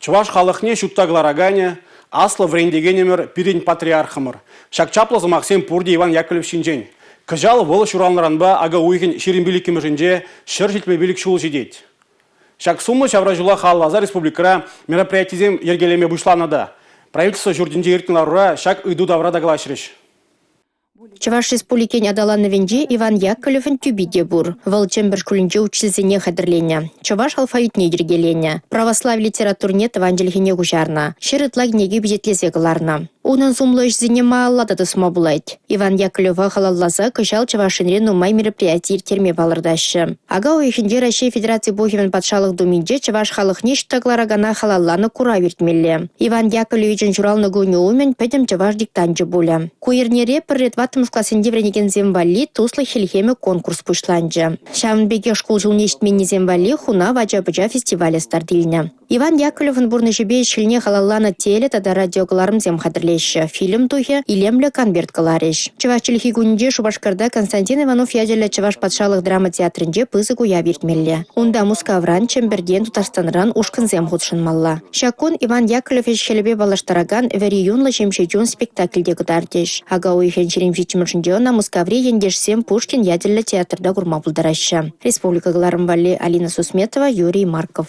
Чуваш халыхне шуттагларагане, аслы врендегенемер пирень патриархымыр. Шакчаплызы Максим Пурди Иван Яковлев шинжен. Кыжал волы шуралныранба ага уйхен ширинбиликімірінже шыр жетмебилік шул жидет. Шак суммы шавражула халлаза республикара мероприятизем ергелеме бушланада. Правительство журдинде иртныларура шак ыйду давра даглашрыш. Чуваш республикень адаланы венже Иван Яковлевын тюбиде бур. Волчембер шкулинже училзене хадырленя. Чуваш алфавитне ергеленя. Православ литературне таванжелхене гужарна. Шырытлаг неге бюджетлезе кыларна. Унын зумлы ишзене мааллада тысма булайт. Иван Яковлева халаллаза кышал чавашынре нумай мероприятий терме балырдашы. Ага уйхинже Россия Федерации Бохевен патшалық думинже чаваш халыхне штагларагана халалланы кура вертмелле. Иван Яковлевичен журалны гуне умен пәдім чаваш диктанжы буле. Куернере піррет ватымыз классенде вренеген земвали туслы хельхеме конкурс пушланжы. Шавынбеге школ жылне иштменне земвали хуна вача-бача фестивале стартиліне. Иван Яковлевын бурны жебе шілне халалланы теле тада радиогаларым зем хадырлеші. Фильм тухе илемле конверт калареш. Чаваш чилхи гунде Шубашкарда Константин Иванов ядерлі чаваш патшалық драма театрынже пызы гуя вертмелле. Унда Мускавран, Чемберден, Тутарстанран ушкын зем худшынмалла. Шакун Иван Яковлевич хелебе балаштараган вәриюнлы жемшеджун спектакльде кыдардеш. Ага уйхен черемшечмышындеона Мускавре ендешсем Пушкин ядерлі театрда гурма булдарашы. Республика Галарымвали Алина Сусметова, Юрий Марков.